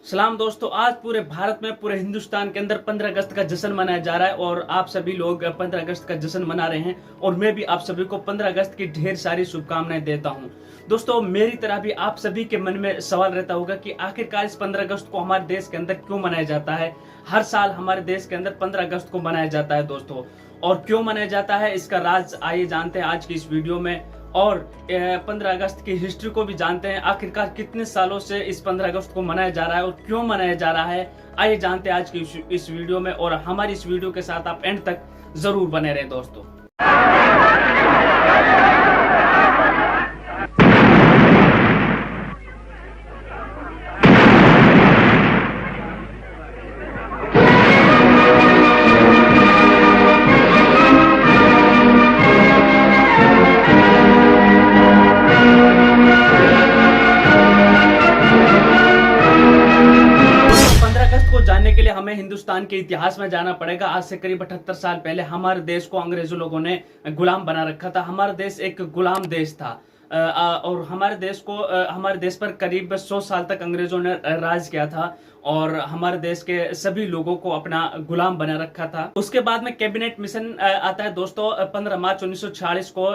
सलाम दोस्तों, आज पूरे भारत में पूरे हिंदुस्तान के अंदर 15 अगस्त का जश्न मनाया जा रहा है और आप सभी लोग 15 अगस्त का जश्न मना रहे हैं और मैं भी आप सभी को 15 अगस्त की ढेर सारी शुभकामनाएं देता हूं। दोस्तों, मेरी तरह भी आप सभी के मन में सवाल रहता होगा कि आखिरकार इस 15 अगस्त को हमारे देश के अंदर क्यों मनाया जाता है। हर साल हमारे देश के अंदर 15 अगस्त को मनाया जाता है दोस्तों, और क्यों मनाया जाता है इसका राज आइए जानते हैं आज की इस वीडियो में। और 15 अगस्त की हिस्ट्री को भी जानते हैं, आखिरकार कितने सालों से इस 15 अगस्त को मनाया जा रहा है और क्यों मनाया जा रहा है। आइए जानते हैं आज की इस वीडियो में, और हमारी इस वीडियो के साथ आप एंड तक जरूर बने रहे दोस्तों। जानने के लिए हमें हिंदुस्तान के इतिहास में जाना पड़ेगा। आज से करीब 78 साल पहले हमारे देश को अंग्रेजों लोगों ने गुलाम बना रखा था। हमारा देश एक गुलाम देश था और हमारे देश पर करीब 100 साल तक अंग्रेजों ने राज किया था और हमारे देश के सभी लोगों को अपना गुलाम बना रखा था। उसके बाद में कैबिनेट मिशन आता है दोस्तों। 15 मार्च 1946 को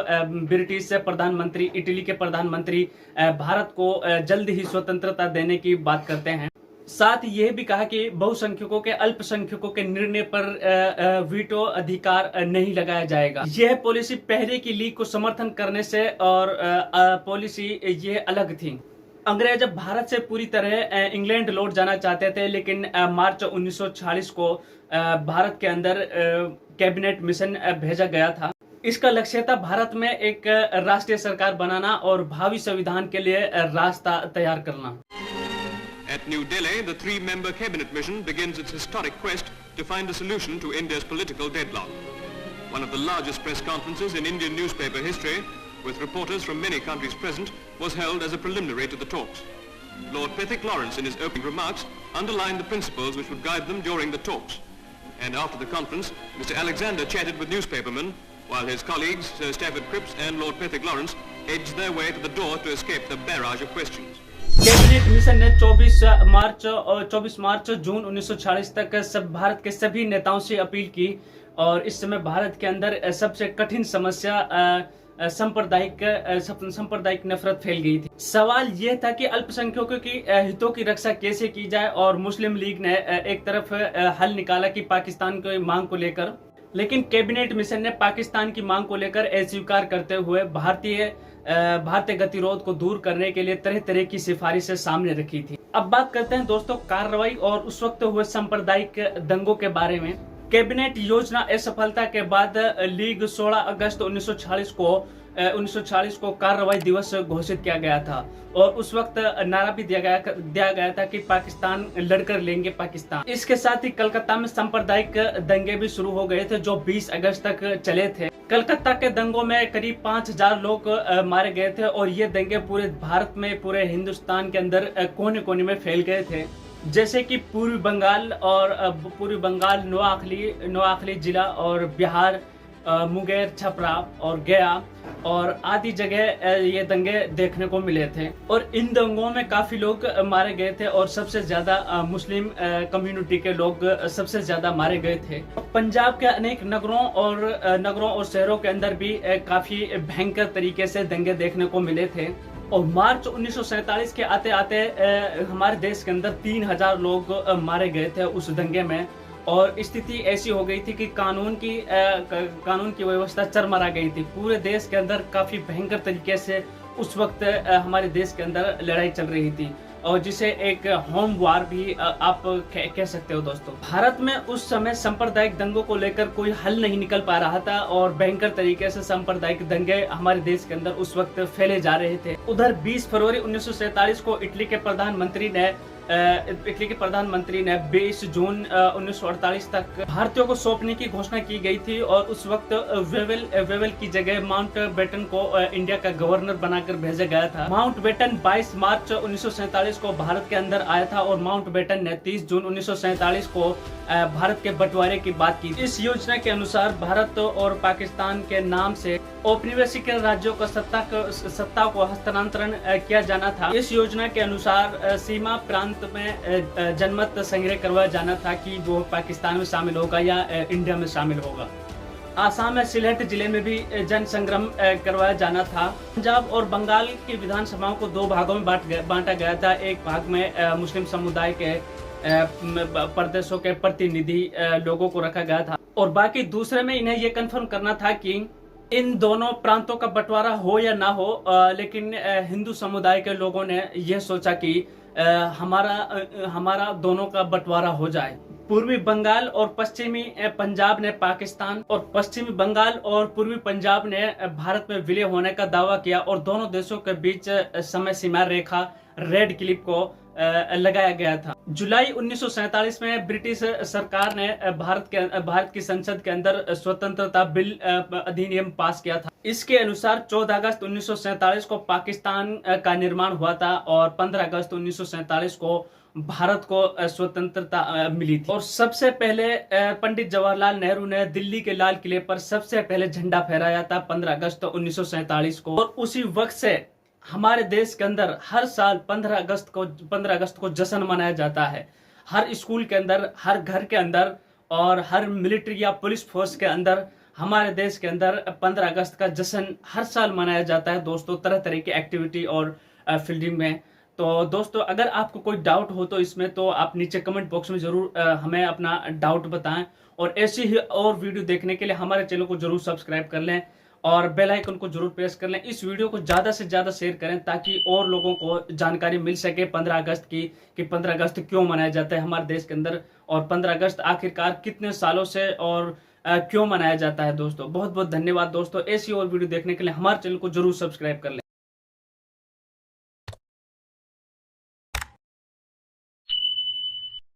ब्रिटिश प्रधानमंत्री, इटली के प्रधानमंत्री भारत को जल्द ही स्वतंत्रता देने की बात करते हैं। साथ यह भी कहा कि बहुसंख्यकों के अल्पसंख्यकों के निर्णय पर वीटो अधिकार नहीं लगाया जाएगा। यह पॉलिसी पहले की लीग को समर्थन करने से और पॉलिसी ये अलग थी। अंग्रेज भारत से पूरी तरह इंग्लैंड लौट जाना चाहते थे, लेकिन मार्च 1946 को भारत के अंदर कैबिनेट मिशन भेजा गया था। इसका लक्ष्य था भारत में एक राष्ट्रीय सरकार बनाना और भावी संविधान के लिए रास्ता तैयार करना। At New Delhi, the three-member cabinet mission begins its historic quest to find a solution to India's political deadlock. One of the largest press conferences in Indian newspaper history, with reporters from many countries present, was held as a preliminary to the talks. Lord Pethick Lawrence, in his opening remarks, underlined the principles which would guide them during the talks. And after the conference, Mr. Alexander chatted with newspapermen, while his colleagues, Sir Stafford Cripps and Lord Pethick Lawrence, edged their way to the door to escape the barrage of questions. Cabinet mission ने 24 मार्च जून 1946 तक भारत के सभी नेताओं से appeal की, और इस समय भारत के अंदर सबसे कठिन समस्या सांप्रदायिक नफरत फैल गई थी। सवाल यह था कि अल्पसंख्यकों की हितों की रक्षा कैसे की जाए, और मुस्लिम लीग ने एक तरफ हल निकाला कि पाकिस्तान की मांग को लेकर, लेकिन कैबिनेट मिशन ने पाकिस्तान की मांग को लेकर अस्वीकार करते हुए भारतीय गतिरोध को दूर करने के लिए तरह तरह की सिफारिशें सामने रखी थी। अब बात करते हैं दोस्तों कार्रवाई और उस वक्त हुए सांप्रदायिक दंगों के बारे में। कैबिनेट योजना असफलता के बाद लीग 16 अगस्त 1940 को कार्रवाई दिवस घोषित किया गया था, और उस वक्त नारा भी दिया गया था कि पाकिस्तान लड़कर लेंगे पाकिस्तान। इसके साथ ही कलकत्ता में सांप्रदायिक दंगे भी शुरू हो गए थे जो 20 अगस्त तक चले थे। कलकत्ता के दंगों में करीब 5000 लोग मारे गए थे, और ये दंगे पूरे भारत में, पूरे हिंदुस्तान के अंदर कोने कोने में फैल गए थे। जैसे कि पूर्वी बंगाल नोआखली जिला और बिहार, मुंगेर, छपरा और गया और आदि जगह ये दंगे देखने को मिले थे, और इन दंगों में काफी लोग मारे गए थे, और सबसे ज्यादा मुस्लिम कम्युनिटी के लोग सबसे ज्यादा मारे गए थे। पंजाब के अनेक नगरों और शहरों के अंदर भी काफी भयंकर तरीके से दंगे देखने को मिले थे। और मार्च 1947 के आते आते हमारे देश के अंदर 3000 लोग मारे गए थे उस दंगे में, और स्थिति ऐसी हो गई थी कि कानून की व्यवस्था चरमरा गई थी। पूरे देश के अंदर काफी भयंकर तरीके से उस वक्त हमारे देश के अंदर लड़ाई चल रही थी, और जिसे एक होम वार भी आप कह सकते हो दोस्तों। भारत में उस समय सांप्रदायिक दंगों को लेकर कोई हल नहीं निकल पा रहा था, और भयंकर तरीके से सांप्रदायिक दंगे हमारे देश के अंदर उस वक्त फैले जा रहे थे। उधर 20 फरवरी 1947 को इटली के प्रधानमंत्री ने 20 जून 1948 तक भारतीयों को सौंपने की घोषणा की गई थी, और उस वक्त वेवेल की जगह माउंट बेटन को इंडिया का गवर्नर बनाकर भेजा गया था। माउंट बेटन 22 मार्च 1947 को भारत के अंदर आया था, और माउंट बेटन ने 30 जून 1947 को भारत के बंटवारे की बात की। इस योजना के अनुसार भारत और पाकिस्तान के नाम से औपनिवेशिक राज्यों को सत्ता को हस्तांतरण किया जाना था। इस योजना के अनुसार सीमा प्रांत में जनमत संग्रह करवाया जाना था कि वो पाकिस्तान में शामिल होगा या इंडिया में शामिल होगा। आसाम में सिलहट जिले में भी जन संग्रम करवाया जाना था। पंजाब और बंगाल की विधानसभाओं को 2 भागों में बांटा गया था। एक भाग में मुस्लिम समुदाय के प्रदेशों के प्रतिनिधि लोगों को रखा गया था और बाकी दूसरे में इन्हें ये कंफर्म करना था कि इन दोनों प्रांतों का बंटवारा हो या ना हो, लेकिन हिंदू समुदाय के लोगों ने यह सोचा कि हमारा दोनों का बंटवारा हो जाए। पूर्वी बंगाल और पश्चिमी पंजाब ने पाकिस्तान और पश्चिमी बंगाल और पूर्वी पंजाब ने भारत में विलय होने का दावा किया और दोनों देशों के बीच समय सीमा रेखा रेड क्लिप को लगाया गया था। जुलाई 1947 में ब्रिटिश सरकार ने भारत की संसद के अंदर स्वतंत्रता बिल अधिनियम पास किया था। इसके अनुसार 14 अगस्त 1947 को पाकिस्तान का निर्माण हुआ था और 15 अगस्त 1947 को भारत को स्वतंत्रता मिली थी। और सबसे पहले पंडित जवाहरलाल नेहरू ने दिल्ली के लाल किले पर सबसे पहले झंडा फहराया था 15 अगस्त 1947 को। और उसी वक्त से हमारे देश के अंदर हर साल 15 अगस्त को जश्न मनाया जाता है। हर स्कूल के अंदर, हर घर के अंदर और हर मिलिट्री या पुलिस फोर्स के अंदर हमारे देश के अंदर 15 अगस्त का जश्न हर साल मनाया जाता है दोस्तों, तरह तरह की एक्टिविटी और फील्डिंग में। तो दोस्तों, अगर आपको कोई डाउट हो तो इसमें तो आप नीचे कमेंट बॉक्स में जरूर हमें अपना डाउट बताएं और ऐसी ही और वीडियो देखने के लिए हमारे चैनल को जरूर सब्सक्राइब कर लें और बेल आइकन को जरूर प्रेस कर लें। इस वीडियो को ज्यादा से ज्यादा शेयर करें ताकि और लोगों को जानकारी मिल सके 15 अगस्त की कि 15 अगस्त क्यों मनाया जाता है हमारे देश के अंदर और 15 अगस्त आखिरकार कितने सालों से और क्यों मनाया जाता है। दोस्तों बहुत बहुत धन्यवाद दोस्तों। ऐसी और वीडियो देखने के लिए हमारे चैनल को जरूर सब्सक्राइब कर लें।